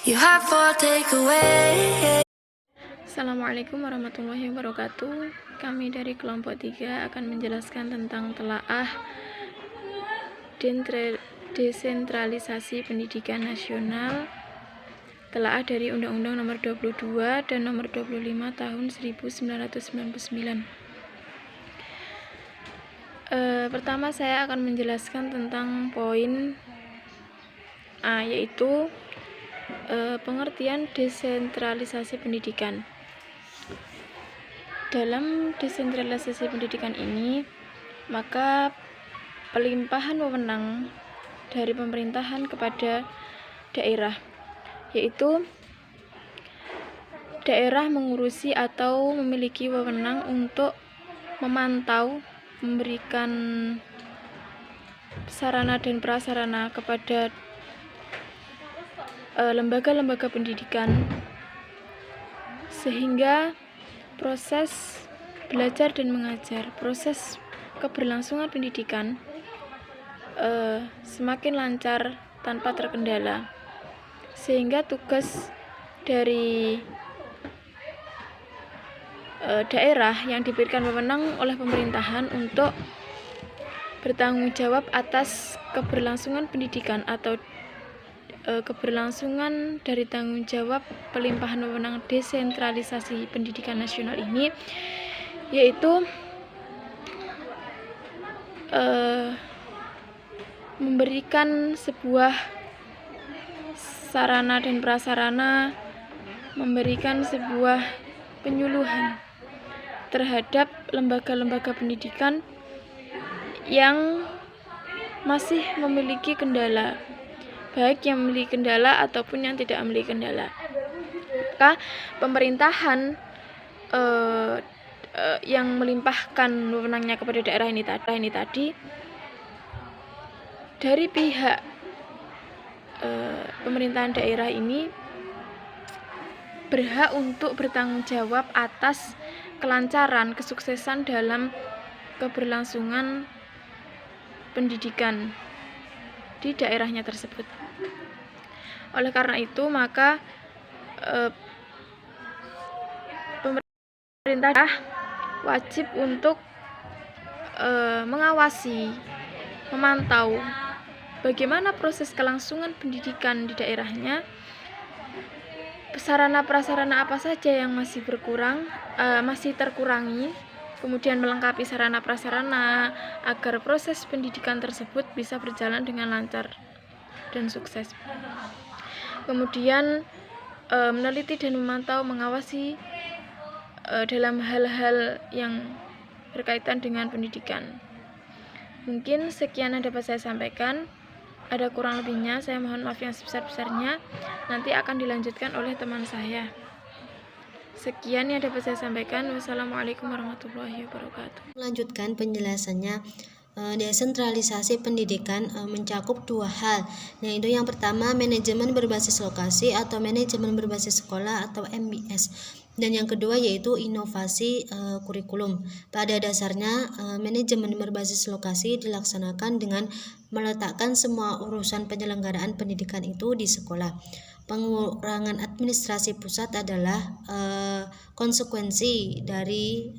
You have for takeaway. Assalamualaikum warahmatullahi wabarakatuh. Kami dari kelompok 3 akan menjelaskan tentang telaah desentralisasi pendidikan nasional, telaah dari Undang-Undang Nomor 22 dan Nomor 25 Tahun 1999. Pertama saya akan menjelaskan tentang poin A, yaitu pengertian desentralisasi pendidikan. Dalam desentralisasi pendidikan ini, maka pelimpahan wewenang dari pemerintahan kepada daerah, yaitu daerah mengurusi atau memiliki wewenang untuk memantau, memberikan sarana dan prasarana kepada lembaga-lembaga pendidikan, sehingga proses belajar dan mengajar, proses keberlangsungan pendidikan semakin lancar tanpa terkendala, sehingga tugas dari daerah yang diberikan wewenang oleh pemerintahan untuk bertanggung jawab atas keberlangsungan pendidikan atau keberlangsungan dari tanggung jawab pelimpahan wewenang desentralisasi pendidikan nasional ini, yaitu memberikan sebuah sarana dan prasarana, memberikan sebuah penyuluhan terhadap lembaga-lembaga pendidikan yang masih memiliki kendala, baik yang memiliki kendala ataupun yang tidak memiliki kendala. Maka pemerintahan yang melimpahkan wewenangnya kepada daerah ini tadi dari pihak pemerintahan daerah ini berhak untuk bertanggung jawab atas kelancaran, kesuksesan dalam keberlangsungan pendidikan di daerahnya tersebut. Oleh karena itu, maka pemerintah wajib untuk mengawasi, memantau bagaimana proses kelangsungan pendidikan di daerahnya, sarana prasarana apa saja yang masih terkurangi, kemudian melengkapi sarana prasarana agar proses pendidikan tersebut bisa berjalan dengan lancar dan sukses. Kemudian meneliti dan memantau, mengawasi dalam hal-hal yang berkaitan dengan pendidikan. Mungkin sekian yang dapat saya sampaikan. Ada kurang lebihnya, saya mohon maaf yang sebesar-besarnya. Nanti akan dilanjutkan oleh teman saya. Sekian yang dapat saya sampaikan. Wassalamualaikum warahmatullahi wabarakatuh. Melanjutkan penjelasannya, desentralisasi pendidikan mencakup dua hal, yaitu yang pertama manajemen berbasis lokasi atau manajemen berbasis sekolah atau MBS, dan yang kedua yaitu inovasi kurikulum. Pada dasarnya manajemen berbasis lokasi dilaksanakan dengan meletakkan semua urusan penyelenggaraan pendidikan itu di sekolah. Pengurangan administrasi pusat adalah konsekuensi dari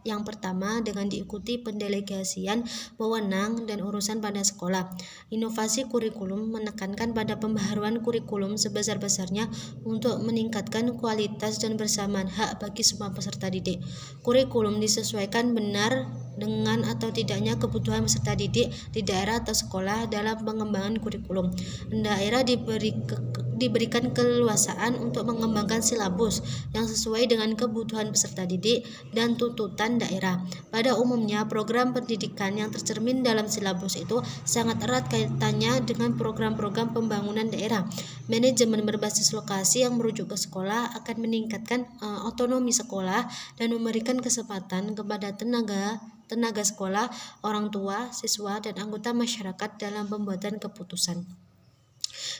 yang pertama dengan diikuti pendelegasian wewenang dan urusan pada sekolah. Inovasi kurikulum menekankan pada pembaharuan kurikulum sebesar-besarnya untuk meningkatkan kualitas dan bersamaan hak bagi semua peserta didik. Kurikulum disesuaikan benar dengan atau tidaknya kebutuhan peserta didik di daerah atau sekolah dalam pengembangan kurikulum. Daerah diberikan keleluasaan untuk mengembangkan silabus yang sesuai dengan kebutuhan peserta didik dan tuntutan daerah. Pada umumnya, program pendidikan yang tercermin dalam silabus itu sangat erat kaitannya dengan program-program pembangunan daerah. Manajemen berbasis lokasi yang merujuk ke sekolah akan meningkatkan otonomi sekolah dan memberikan kesempatan kepada tenaga sekolah, orang tua, siswa, dan anggota masyarakat dalam pembuatan keputusan.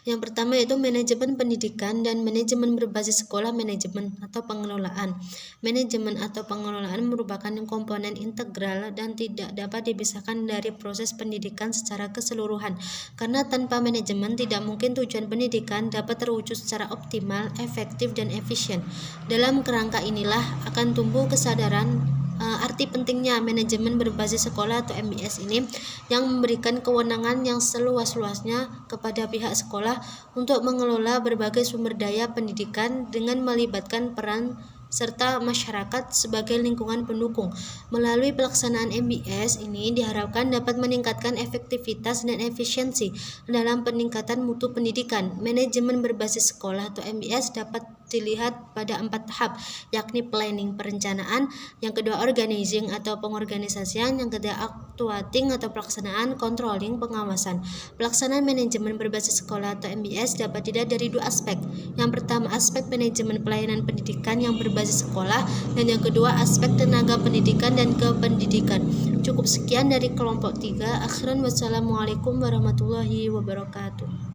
Yang pertama yaitu manajemen pendidikan dan manajemen berbasis sekolah manajemen atau pengelolaan. Manajemen atau pengelolaan merupakan komponen integral dan tidak dapat dipisahkan dari proses pendidikan secara keseluruhan. Karena tanpa manajemen tidak mungkin tujuan pendidikan dapat terwujud secara optimal, efektif, dan efisien. Dalam kerangka inilah akan tumbuh kesadaran arti pentingnya manajemen berbasis sekolah atau MBS ini, yang memberikan kewenangan yang seluas-luasnya kepada pihak sekolah untuk mengelola berbagai sumber daya pendidikan dengan melibatkan peran serta masyarakat sebagai lingkungan pendukung. Melalui pelaksanaan MBS ini diharapkan dapat meningkatkan efektivitas dan efisiensi dalam peningkatan mutu pendidikan. Manajemen berbasis sekolah atau MBS dapat dilihat pada 4 tahap, yakni planning perencanaan, yang kedua organizing atau pengorganisasian, yang ketiga actuating atau pelaksanaan, controlling pengawasan. Pelaksanaan manajemen berbasis sekolah atau MBS dapat dilihat dari 2 aspek. Yang pertama aspek manajemen pelayanan pendidikan yang berbasis sekolah, dan yang kedua aspek tenaga pendidikan dan kependidikan. Cukup sekian dari kelompok 3. Akhiran wassalamualaikum warahmatullahi wabarakatuh.